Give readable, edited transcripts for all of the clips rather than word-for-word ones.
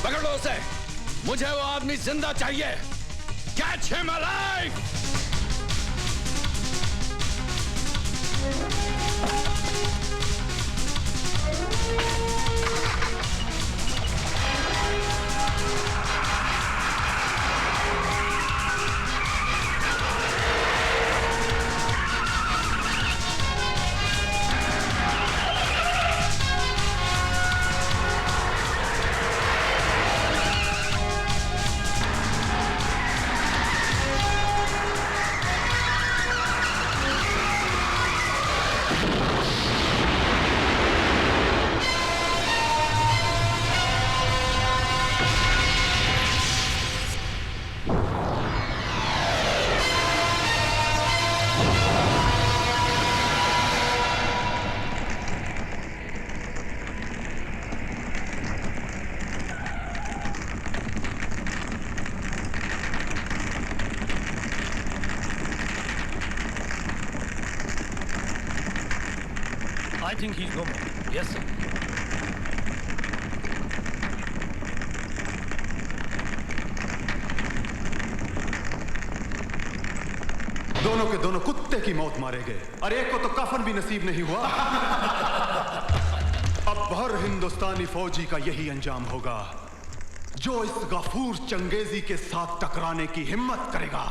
पकड़ लो उसे। मुझे वो आदमी जिंदा चाहिए। Catch him alive. I think he's no more. Yes, sir. दोनों के दोनों कुत्ते की मौत मारे गए और एक को तो कफन भी नसीब नहीं हुआ। अब हर हिंदुस्तानी फौजी का यही अंजाम होगा जो इस गफूर चंगेजी के साथ टकराने की हिम्मत करेगा।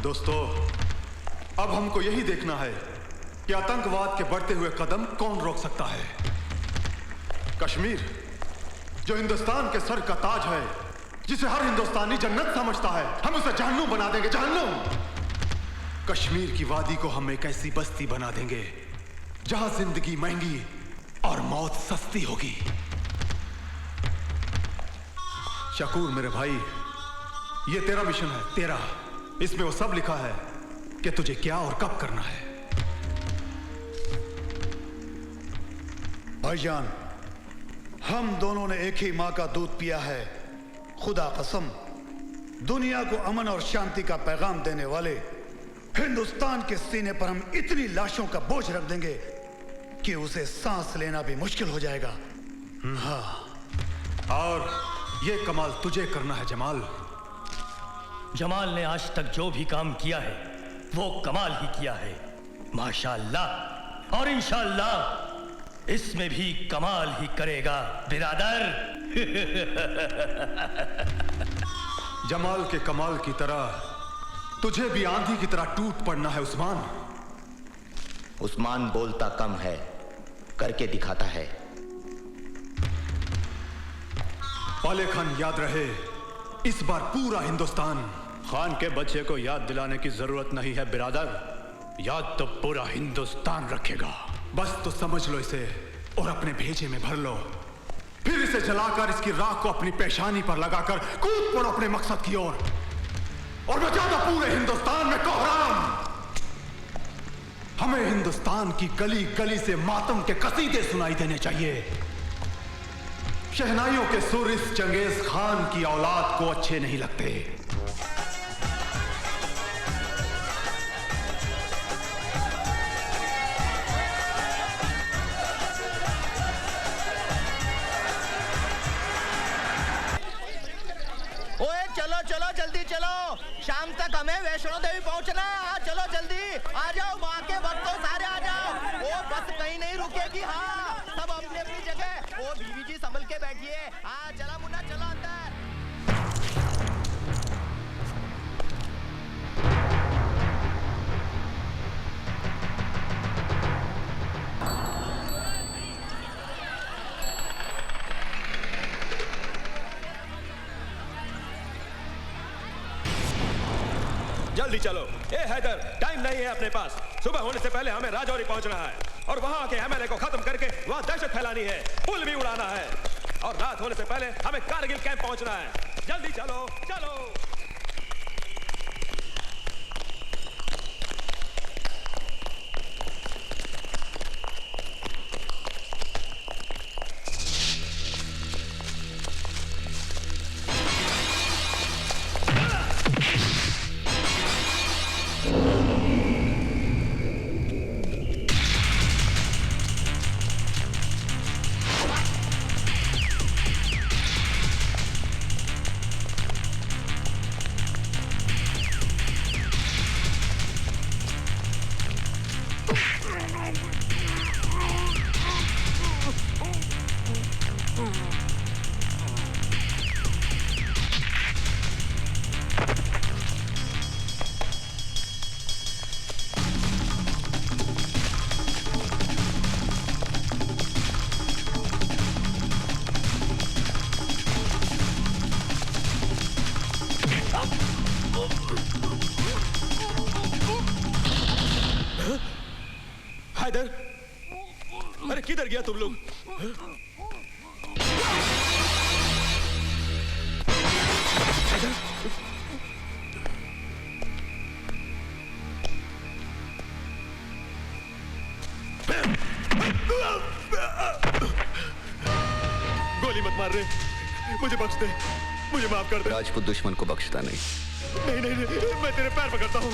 दोस्तों, अब हमको यही देखना है कि आतंकवाद के बढ़ते हुए कदम कौन रोक सकता है। कश्मीर जो हिंदुस्तान के सर का ताज है, जिसे हर हिंदुस्तानी जन्नत समझता है, हम उसे जहन्नुम बना देंगे, जहन्नुम। कश्मीर की वादी को हम एक ऐसी बस्ती बना देंगे जहां जिंदगी महंगी और मौत सस्ती होगी। शकूर मेरे भाई, ये तेरा मिशन है, तेरा। इसमें वो सब लिखा है कि तुझे क्या और कब करना है। भाईजान, हम दोनों ने एक ही मां का दूध पिया है। खुदा कसम, दुनिया को अमन और शांति का पैगाम देने वाले हिंदुस्तान के सीने पर हम इतनी लाशों का बोझ रख देंगे कि उसे सांस लेना भी मुश्किल हो जाएगा। हाँ, और ये कमाल तुझे करना है जमाल। जमाल ने आज तक जो भी काम किया है वो कमाल ही किया है, माशाअल्लाह, और इंशाअल्लाह इसमें भी कमाल ही करेगा बिरादर। जमाल के कमाल की तरह तुझे भी आंधी की तरह टूट पड़ना है उस्मान। उस्मान बोलता कम है, करके दिखाता है। पाले खान, याद रहे, इस बार पूरा हिंदुस्तान। खान के बच्चे को याद दिलाने की जरूरत नहीं है बिरादर, याद तो पूरा हिंदुस्तान रखेगा। बस तो समझ लो इसे और अपने भेजे में भर लो। फिर इसे जलाकर इसकी राख को अपनी पेशानी पर लगाकर कूद पड़ो अपने मकसद की ओर और बचा दो पूरे हिंदुस्तान में कोहराम। हमें हिंदुस्तान की गली गली से मातम के कसीदे सुनाई देने चाहिए। शहनाइयों के सुर इस चंगेज खान की औलाद को अच्छे नहीं लगते। ओए चलो चलो जल्दी चलो, शाम तक हमें वैष्णो देवी पहुंचना है। हाँ चलो जल्दी आ जाओ, माँ के भक्तों सारे आ जाओ। वो बस कहीं नहीं रुकेगी। हाँ, सब अपनी अपनी जगह। ओ बीवी जी संभल के बैठिए। हाँ चला मुन्ना, चलो अंदर। जल्दी चलो। ए हैदर, टाइम नहीं है अपने पास। सुबह होने से पहले हमें राजौरी पहुंचना है और वहां के एमएलए को खत्म करके वहां दहशत फैलानी है, पुल भी उड़ाना है और रात होने से पहले हमें कारगिल कैंप पहुंचना है। जल्दी चलो चलो। हैदर, अरे किधर गया तुम लोग? गोली मत मार रहे, मुझे बख्श दे, मुझे माफ कर दे। राजपूत दुश्मन को बख्शता नहीं। नहीं नहीं नहीं, मैं तेरे पैर पकड़ता हूँ,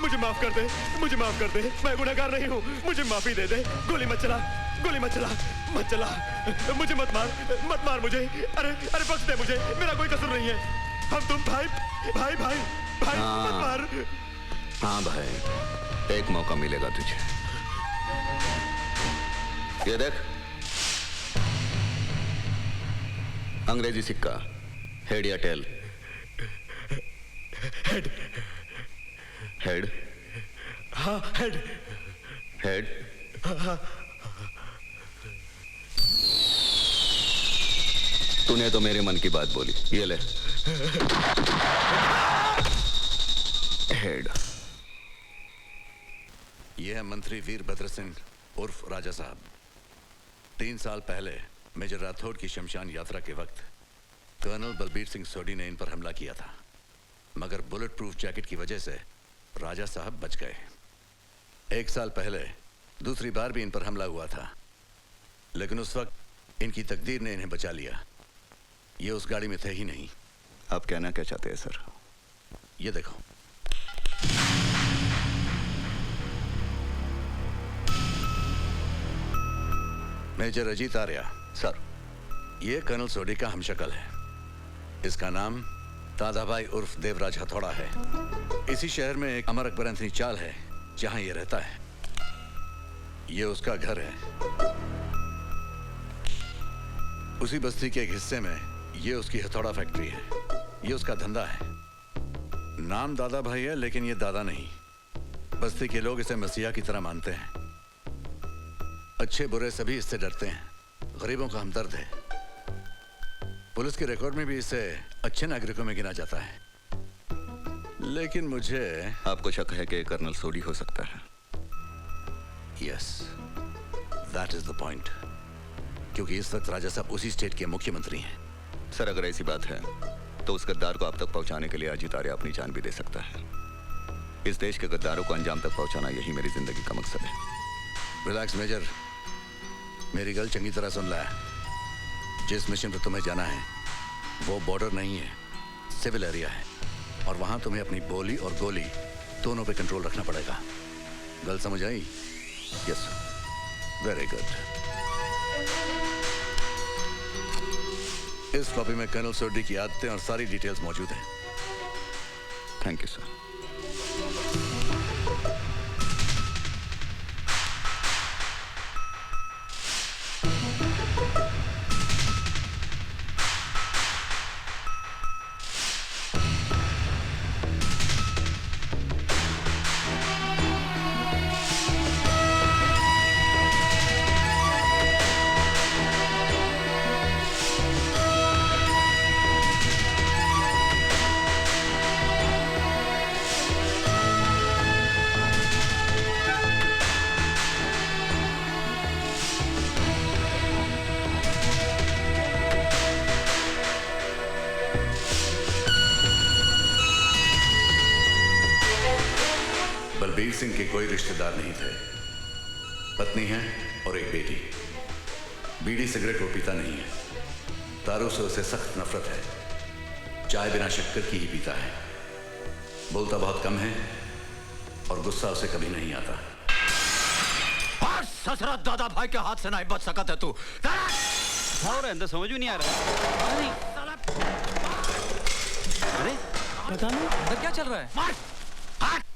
मुझे माफ कर दे, मुझे माफ कर दे, मैं गुनहगार नहीं हूँ, मुझे माफी दे दे। गोली मत चला, गोली मत चला, मत चला, मुझे मत मार मुझे। अरे अरे बख्श दे मुझे, मेरा कोई कसूर नहीं है। हम तुम भाई भाई भाई भाई, मत मार। हाँ भाई, एक मौका मिलेगा तुझे। ये देख, अंग्रेजी सिक्का, हेड या टेल? हेड। हेड? हाँ हेड। हेड? तूने तो मेरे मन की बात बोली, ये ले। हेड। ये है मंत्री वीरभद्र सिंह उर्फ राजा साहब। 3 साल पहले मेजर राठौड़ की शमशान यात्रा के वक्त कर्नल बलबीर सिंह सोडी ने इन पर हमला किया था, मगर बुलेट प्रूफ जैकेट की वजह से राजा साहब बच गए। 1 साल पहले दूसरी बार भी इन पर हमला हुआ था, लेकिन उस वक्त इनकी तकदीर ने इन्हें बचा लिया। ये उस गाड़ी में थे ही नहीं। आप कहना क्या चाहते हैं सर? ये देखो, मेजर अजीत आर्या। सर, ये कर्नल सोडी का हमशक्ल है। इसका नाम दादाभाई उर्फ देवराज हथौड़ा है। इसी शहर में एक अमर अकबर एंथनी चाल है, जहां ये रहता है। ये उसका घर है। उसी बस्ती के एक हिस्से में ये उसकी हथौड़ा फैक्ट्री है। ये उसका धंधा है। नाम दादा भाई है, लेकिन ये दादा नहीं। बस्ती के लोग इसे मसीहा की तरह मानते हैं। अच्छे बुरे सभी इससे डरते हैं। गरीबों का हमदर्द है। पुलिस के रिकॉर्ड में भी इसे अच्छे नागरिकों में गिना जाता है। लेकिन मुझे आपको शक है कि कर्नल सोडी हो सकता है? Yes, that is the point. क्योंकि इस वक्त राजा साहब उसी स्टेट के मुख्यमंत्री हैं। सर, अगर ऐसी बात है तो उस गद्दार को आप तक पहुंचाने के लिए अजीत आर्या अपनी जान भी दे सकता है। इस देश के गद्दारों को अंजाम तक पहुंचाना यही मेरी जिंदगी का मकसद है। रिलैक्स मेजर, मेरी गल चंगी तरह सुन ला। जिस मिशन पर तुम्हें जाना है वो बॉर्डर नहीं है, सिविल एरिया है, और वहां तुम्हें अपनी बोली और गोली दोनों पे कंट्रोल रखना पड़ेगा। गल समझ आई? Yes, very good. इस कॉपी में कर्नल सोडी की आदतें और सारी डिटेल्स मौजूद हैं। Thank you sir. Balbir Singh के कोई रिश्तेदार नहीं थे। पत्नी है और एक बेटी। बीड़ी सिगरेट वो पीता नहीं है। दारू से उसे सख्त नफरत है। चाय बिना शक्कर की ही पीता है। बोलता बहुत कम है और गुस्सा उसे कभी नहीं आता। ससुरा दादा भाई के हाथ से नहीं बच सकता है तू। और अंदर समझ भी नहीं आ रहा। अरे पता नहीं अंदर क्या चल रहा है।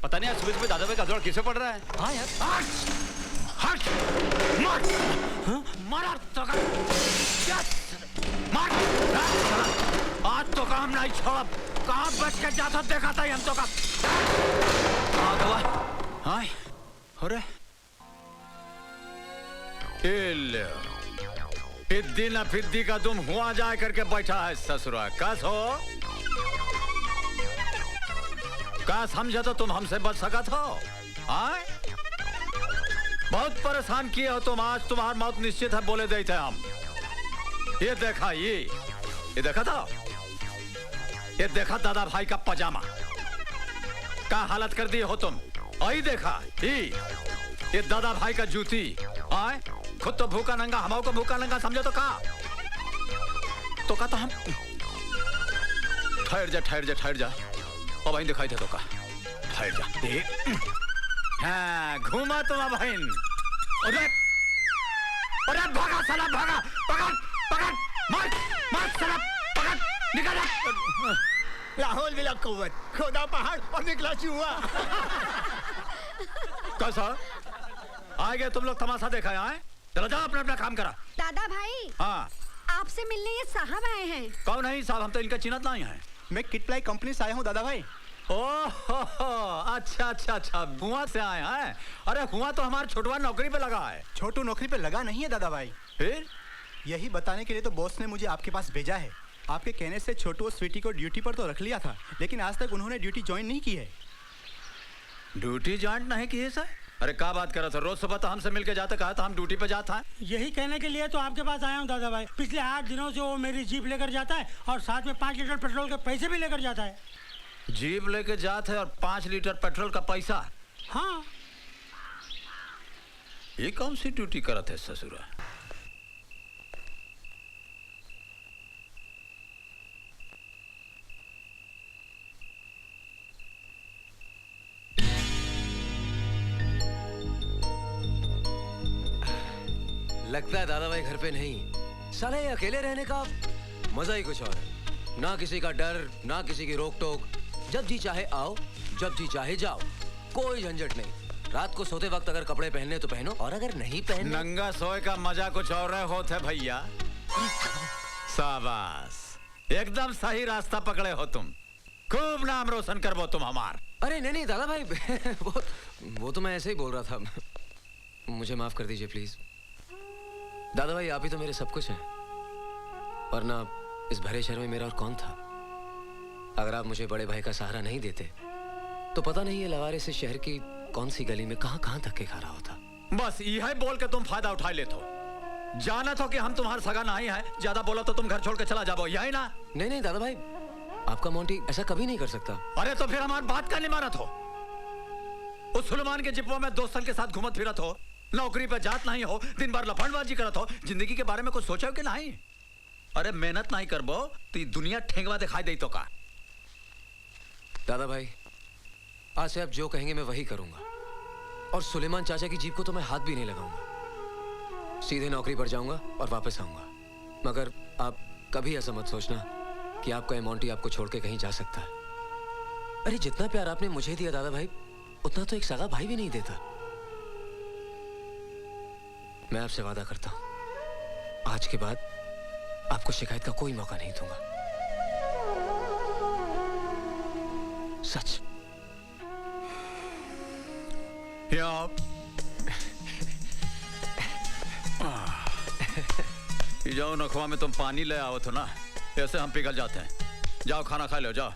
पता नहीं आज सुबह सुबह दादा भाई का जोड़ किसे पड़ रहा है। हाँ यार, मारा तो मार। आज तो काम नहीं छोड़ा। कहाँ बच के जाता देखा था हम तो का। हाँ, अरे फिद्दी ना फिद्दी का तुम हुआ जा करके बैठा है ससुरा। कस हो का समझे तो तुम हमसे बच सका था। बहुत परेशान किए हो तुम, आज तुम्हारी मौत निश्चित है बोले देते हम। ये देखा, ये देखा था, ये देखा दादा भाई का पजामा, क्या हालत कर दिए हो तुम। आई देखा ये दादा भाई का जूती, आए खुद तो भूखा नंगा, हमाओ को भूखा नंगा समझो तो का हम ठहर जा अब बहन दिखाई थे तो का ठहर जा। हाँ घूमा तुम बहन, अरे भागा साला भागा, पकड़ मार साला, पकड़ निकल। राहुल विला कुव्वत, खोदा पहाड़ और निकला चूहा। कैसा आ गए तुम लोग, तमाशा देखा है? चलो जाओ अपना अपना काम करा। दादा भाई, हाँ आपसे मिलने ये साहब आए हैं। कौन है साहब? हम तो इनका चिन्हत नहीं है। मैं किटप्लाई कंपनी से आया हूँ दादा भाई। ओह अच्छा हुआ से आए हैं। अरे हुआ तो हमारा छोटवा नौकरी पे लगा है। छोटू नौकरी पे लगा नहीं है दादा भाई। फिर यही बताने के लिए तो बॉस ने मुझे आपके पास भेजा है। आपके कहने से छोटू और स्वीटी को ड्यूटी पर तो रख लिया था, लेकिन आज तक उन्होंने ड्यूटी ज्वाइन नहीं की है। ड्यूटी ज्वाइन नहीं की है सर? अरे क्या बात कर रहा था, रोज सुबह तो हमसे मिलके जाते, कहा था हम ड्यूटी पे जाता है। यही कहने के लिए तो आपके पास आया हूँ दादा भाई। पिछले 8 दिनों से वो मेरी जीप लेकर जाता है और साथ में 5 लीटर पेट्रोल के पैसे भी लेकर जाता है। जीप लेके जाते है और 5 लीटर पेट्रोल का पैसा? हाँ। ये कौन सी ड्यूटी करत है ससुरा? लगता है दादा भाई घर पे नहीं। साले अकेले रहने का मजा ही कुछ और है। ना किसी का डर, ना किसी की रोक टोक। जब जी चाहे आओ, जब जी चाहे जाओ, कोई झंझट नहीं। रात को सोते वक्त अगर कपड़े पहनने तो पहनो, और अगर नहीं पहनने, नंगा सोए का मजा कुछ और होता है भैया। शाबाश, एकदम सही रास्ता पकड़े हो तुम। खूब नाम रोशन करबो तुम हमार। अरे नहीं दादा भाई वो तो मैं ऐसे ही बोल रहा था। मुझे माफ कर दीजिए प्लीज। दादा भाई आप ही तो मेरे सब कुछ हैं, वरना इस भरे शहर में मेरा और कौन था। अगर आप मुझे बड़े भाई का सहारा नहीं देते तो पता नहीं ये लवारे से शहर की कौन सी गली में कहां धक्के खा रहा होता। बस यही बोल के तुम फायदा उठा लेते हो। जाना था कि हम तुम्हारा सगा नहीं है, ज्यादा बोला तो तुम घर छोड़ के चला जाओ, यही ना? नहीं दादा भाई, आपका मोंटी ऐसा कभी नहीं कर सकता। अरे तो फिर हमारी बात का नहीं मानत हो? उस सुलेमान के जिप्पो में दोस्तन के साथ घूमत फिरत हो, नौकरी पे जात नहीं हो, दिन भर लफड़बाजी करत हो, जिंदगी के बारे में कुछ सोचा कि नहीं? अरे मेहनत नहीं करबो तो दुनिया ठेंगवा दिखाई दे तो का। दादा भाई आज से आप जो कहेंगे मैं वही करूंगा, और सुलेमान चाचा की जीप को तो मैं हाथ भी नहीं लगाऊंगा। सीधे नौकरी पर जाऊंगा और वापस आऊंगा। मगर आप कभी ऐसा मत सोचना कि आपका ये मोंटी आपको छोड़ के कहीं जा सकता है। अरे जितना प्यार आपने मुझे दिया दादा भाई, उतना तो एक सगा भाई भी नहीं देता। मैं आपसे वादा करता हूं, आज के बाद आपको शिकायत का कोई मौका नहीं दूंगा। सच। जाओ नखवा में तुम पानी ले आओ तो ना, ऐसे हम पिघल जाते हैं। जाओ खाना खा लो, जाओ।